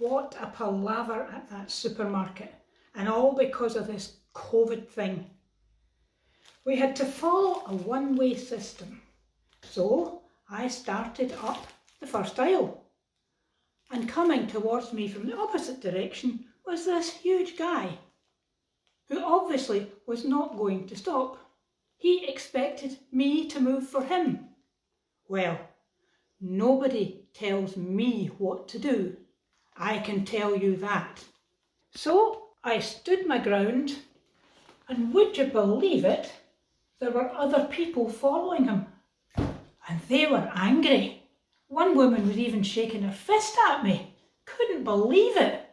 What a palaver at that supermarket, and all because of this COVID thing. We had to follow a one-way system, so I started up the first aisle, and coming towards me from the opposite direction was this huge guy, who obviously was not going to stop. He expected me to move for him. Well, nobody tells me what to do. I can tell you that. So I stood my ground, and would you believe it, there were other people following him, and they were angry. One woman was even shaking her fist at me. Couldn't believe it.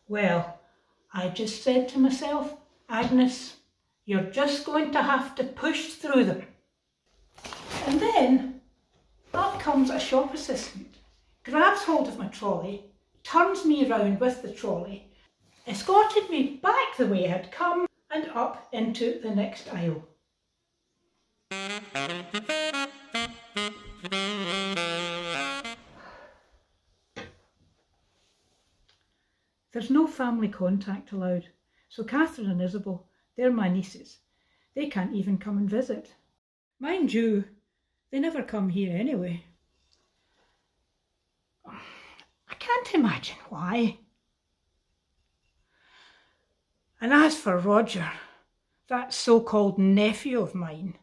Well, I just said to myself, Agnes, you're just going to have to push through them. And then up comes a shop assistant, grabs hold of my trolley, turns me round with the trolley, escorted me back the way I had come and up into the next aisle. There's no family contact allowed, so Catherine and Isabel, they're my nieces. They can't even come and visit. Mind you, they never come here anyway. I can't imagine why. And as for Roger, that so-called nephew of mine,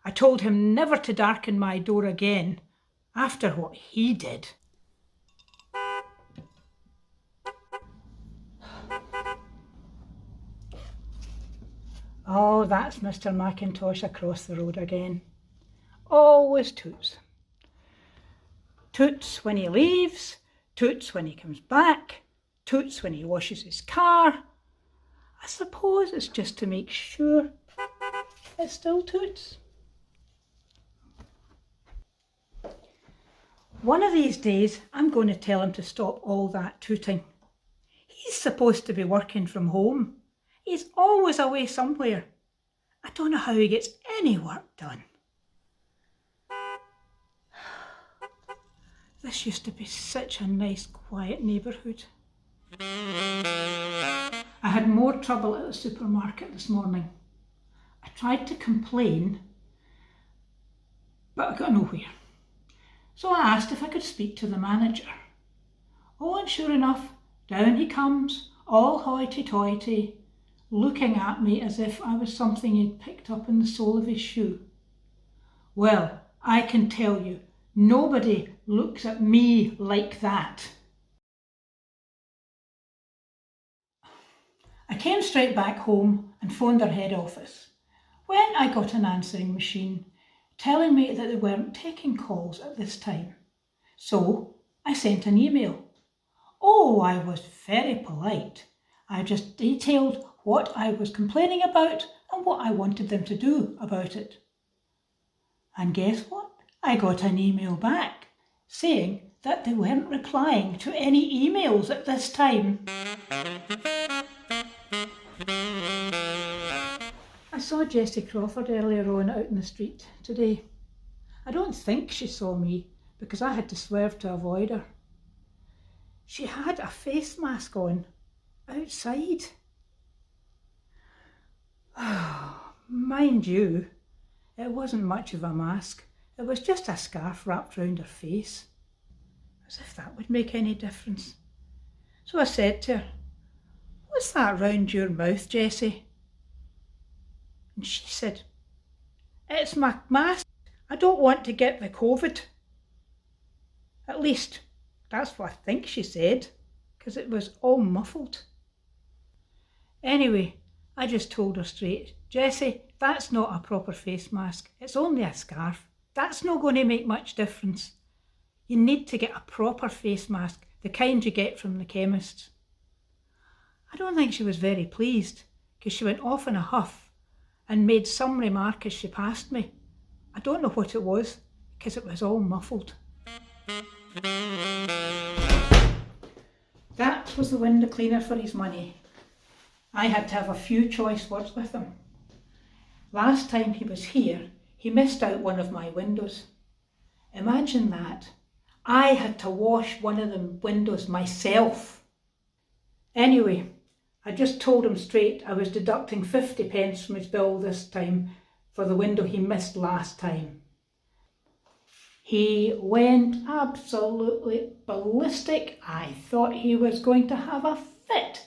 I told him never to darken my door again after what he did. Oh, that's Mr. McIntosh across the road again. Always toots. Toots when he leaves, toots when he comes back, toots when he washes his car. I suppose it's just to make sure it still toots. One of these days, I'm going to tell him to stop all that tooting. He's supposed to be working from home. He's always away somewhere. I don't know how he gets any work done. This used to be such a nice, quiet neighbourhood. I had more trouble at the supermarket this morning. I tried to complain, but I got nowhere. So I asked if I could speak to the manager. Oh, and sure enough, down he comes, all hoity-toity, looking at me as if I was something he'd picked up in the sole of his shoe. Well, I can tell you, nobody looks at me like that. I came straight back home and phoned their head office, when I got an answering machine telling me that they weren't taking calls at this time. So I sent an email. Oh, I was very polite. I just detailed what I was complaining about and what I wanted them to do about it. And guess what? I got an email back saying that they weren't replying to any emails at this time. I saw Jessie Crawford earlier on out in the street today. I don't think she saw me because I had to swerve to avoid her. She had a face mask on outside. Mind you, it wasn't much of a mask. It was just a scarf wrapped round her face. As if that would make any difference. So I said to her, "What's that round your mouth, Jessie?" And she said, "It's my mask. I don't want to get the COVID." At least, that's what I think she said, because it was all muffled. Anyway, I just told her straight, "Jessie, that's not a proper face mask. It's only a scarf. That's not going to make much difference. You need to get a proper face mask, the kind you get from the chemist." I don't think she was very pleased, because she went off in a huff and made some remark as she passed me. I don't know what it was, because it was all muffled. That was the window cleaner for his money. I had to have a few choice words with him. Last time he was here, he missed out one of my windows. Imagine that. I had to wash one of them windows myself. Anyway, I just told him straight I was deducting 50 pence from his bill this time for the window he missed last time. He went absolutely ballistic. I thought he was going to have a fit.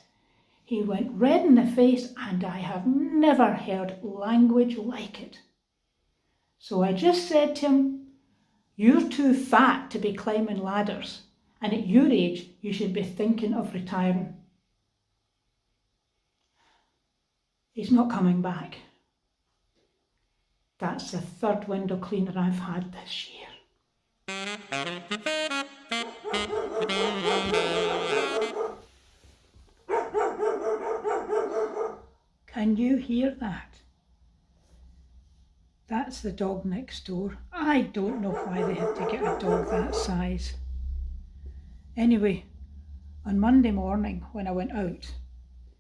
He went red in the face, and I have never heard language like it. So I just said to him, "You're too fat to be climbing ladders, and at your age you should be thinking of retiring." He's not coming back. That's the third window cleaner I've had this year. Can you hear that? That's the dog next door. I don't know why they had to get a dog that size. Anyway, on Monday morning when I went out,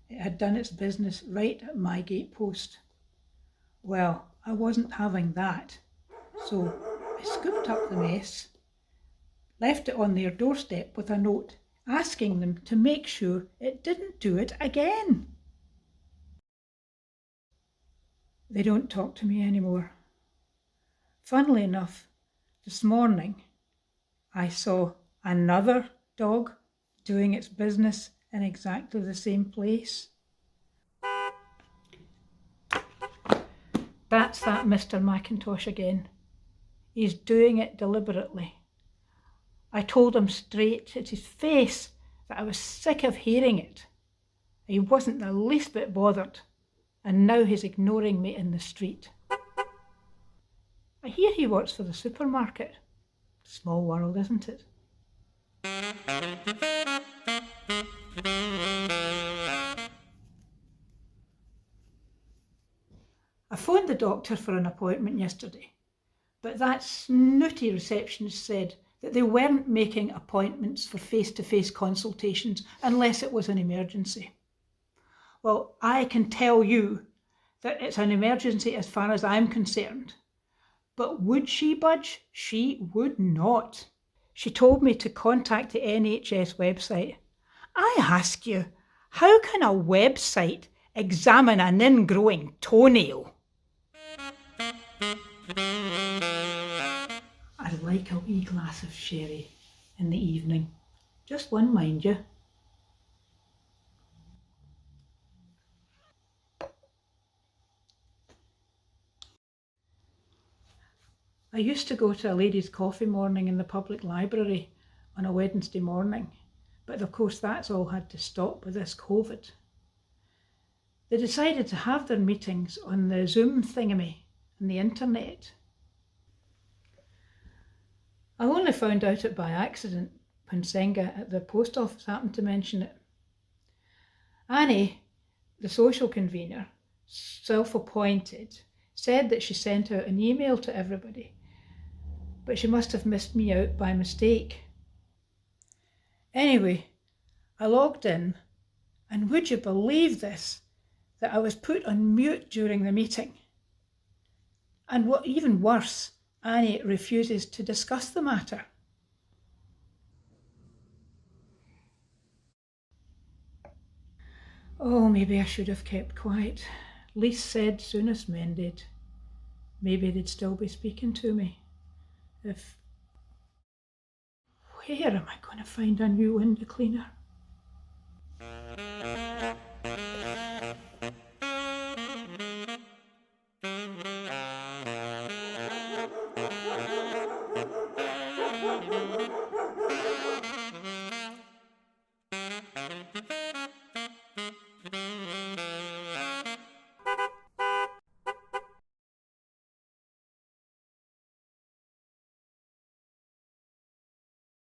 it had done its business right at my gatepost. Well, I wasn't having that, so I scooped up the mess, left it on their doorstep with a note asking them to make sure it didn't do it again. They don't talk to me anymore. Funnily enough, this morning I saw another dog doing its business in exactly the same place. That's that Mr. McIntosh again. He's doing it deliberately. I told him straight to his face that I was sick of hearing it. He wasn't the least bit bothered, and now he's ignoring me in the street. I hear he works for the supermarket. Small world, isn't it? I phoned the doctor for an appointment yesterday, but that snooty receptionist said that they weren't making appointments for face-to-face consultations unless it was an emergency. Well, I can tell you that it's an emergency as far as I'm concerned. But would she budge? She would not. She told me to contact the NHS website. I ask you, how can a website examine an ingrowing toenail? I'd like a wee glass of sherry in the evening. Just one, mind you. I used to go to a ladies' coffee morning in the public library on a Wednesday morning, but of course that's all had to stop with this COVID. They decided to have their meetings on the Zoom thingamy and the internet. I only found out it by accident when Senga at the post office happened to mention it. Annie, the social convener, self-appointed, said that she sent out an email to everybody, but she must have missed me out by mistake. Anyway, I logged in, and would you believe this, that I was put on mute during the meeting? And what even worse, Annie refuses to discuss the matter. Oh, maybe I should have kept quiet. Least said, soonest mended. Maybe they'd still be speaking to me. Where am I going to find a new window cleaner?